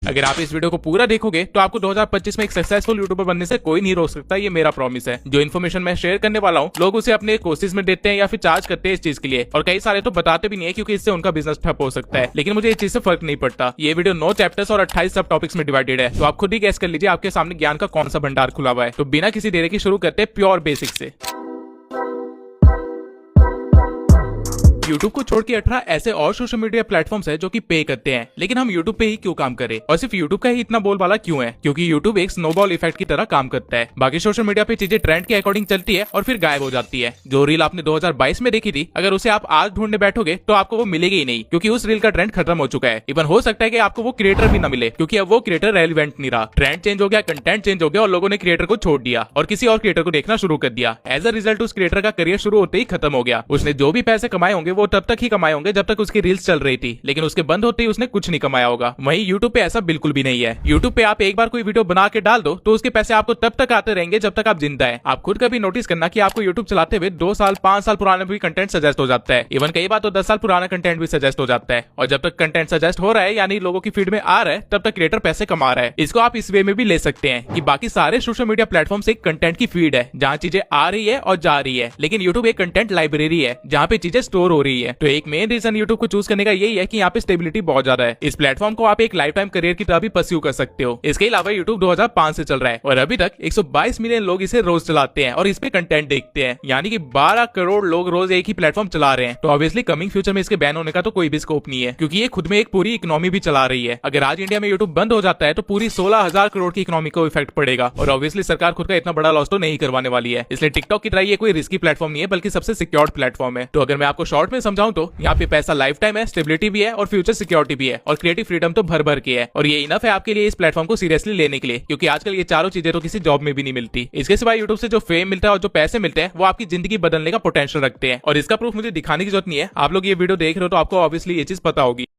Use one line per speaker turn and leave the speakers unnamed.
अगर आप इस वीडियो को पूरा देखोगे तो आपको 2025 में एक सक्सेसफुल यूट्यूबर बनने से कोई नहीं रोक सकता, ये मेरा प्रॉमिस है। जो इन्फॉर्मेशन मैं शेयर करने वाला हूँ लोग उसे अपने कोर्सेज में देते हैं या फिर चार्ज करते हैं इस चीज के लिए, और कई सारे तो बताते भी नहीं है क्योंकि इससे उनका बिजनेस ठप हो सकता है। लेकिन मुझे इस चीज से फर्क नहीं पड़ता। ये वीडियो 9 चैप्टर्स और 28 सब टॉपिक्स में डिवाइडेड है, तो आप खुद ही गैस कर लीजिए आपके सामने ज्ञान का कौन सा भंडार खुला हुआ है। तो बिना किसी देरी के शुरू करते हैं प्योर बेसिक से। YouTube को छोड़ के 18 ऐसे और सोशल मीडिया प्लेटफॉर्म्स है जो कि पे करते हैं, लेकिन हम YouTube पे ही क्यों काम करें और सिर्फ YouTube का ही इतना बोलबाला क्यों है? क्योंकि YouTube एक स्नोबॉल इफेक्ट की तरह काम करता है। बाकी सोशल मीडिया पे चीजें ट्रेंड के अकॉर्डिंग चलती है और फिर गायब हो जाती है। जो रील आपने 2022 में देखी थी, अगर उसे आप आज ढूंढने बैठोगे तो आपको वो मिलेगी ही नहीं, क्योंकि उस रील का ट्रेंड खत्म हो चुका है। इवन हो सकता है कि आपको वो क्रिएटर भी ना मिले, क्योंकि अब वो क्रिएटर रेलिवेंट नहीं रहा। ट्रेंड चेंज हो गया, कंटेंट चेंज हो गया और लोगों ने क्रिएटर को छोड़ दिया और किसी और क्रिएटर को देखना शुरू कर दिया। एज अ रिजल्ट उस क्रिएटर का करियर शुरू होते ही खत्म हो गया। उसने जो भी पैसे कमाए होंगे वो तब तक ही कमाए होंगे जब तक उसकी रील्स चल रही थी, लेकिन उसके बंद होते ही उसने कुछ नहीं कमाया होगा। वहीं YouTube पे ऐसा बिल्कुल भी नहीं है। YouTube पे आप एक बार कोई वीडियो बना के डाल दो तो उसके पैसे आपको तब तक आते रहेंगे जब तक आप जिंदा है। आप खुद कभी नोटिस करना कि आपको YouTube चलाते हुए 2 साल 5 साल पुराना भी कंटेंट सजेस्ट हो जाता है। इवन कई बार तो 10 साल पुराना कंटेंट भी सजेस्ट हो जाता है, और जब तक कंटेंट सजेस्ट हो रहा है यानी लोगों की फीड में आ रहा है तब तक क्रिएटर पैसे कमा रहा है। इसको आप इस वे में भी ले सकते हैं कि बाकी सारे सोशल मीडिया प्लेटफॉर्म से एक कंटेंट की फीड है जहाँ चीजें आ रही है और जा रही है, लेकिन YouTube एक कंटेंट लाइब्रेरी है जहाँ पे चीजें स्टोर हो रही है। तो एक मेन रीजन YouTube को चूज करने का यही है कि यहाँ पे स्टेबिलिटी बहुत ज्यादा है। इस प्लेटफॉर्म को आप एक लाइफ टाइम करियर की तरह भी परस्यू कर सकते हो। इसके अलावा YouTube 2005 से चल रहा है और अभी तक 122 मिलियन लोग इसे रोज चलाते हैं और इस पे कंटेंट देखते हैं, यानी कि 12 करोड़ लोग रोज एक ही प्लेटफॉर्म चला रहे हैं। तो ऑब्वियसली कमिंग फ्यूचर में इसके बैन होने का तो कोई भी स्कोप नहीं है, क्योंकि ये खुद में एक पूरी इकोनॉमी भी चला रही है। अगर आज इंडिया में YouTube बंद हो जाता है तो पूरी 16,000 करोड़ की इकोनॉमी को इफेक्ट पड़ेगा, और ऑब्वियसली सरकार खुद का इतना बड़ा लॉस तो नहीं करवाने वाली है। इसलिए टिकटॉक की तरह ये कोई रिस्की प्लेटफॉर्म नहीं है, बल्कि सबसे सिक्योर्ड प्लेटफॉर्म है। तो अगर मैं आपको शॉर्ट में समझाऊं तो यहाँ पे पैसा लाइफ टाइम है, स्टेबिलिटी भी है और फ्यूचर सिक्योरिटी भी है, और क्रिएटिव फ्रीडम तो भर भर की है। और ये इनफ है आपके लिए इस प्लेटफॉर्म को सीरियसली लेने के लिए, क्योंकि आजकल ये चारों चीजें तो किसी जॉब में भी नहीं मिलती। इसके सिवाय यूट्यूब से जो फेम मिलता है और जो पैसे मिलते हैं वो आपकी जिंदगी बदलने का पोटेंशियल रखते हैं, और इसका प्रूफ मुझे दिखाने की जरूरत नहीं है। आप लोग ये वीडियो देख रहे हो तो आपको ऑब्वियसली ये चीज पता होगी।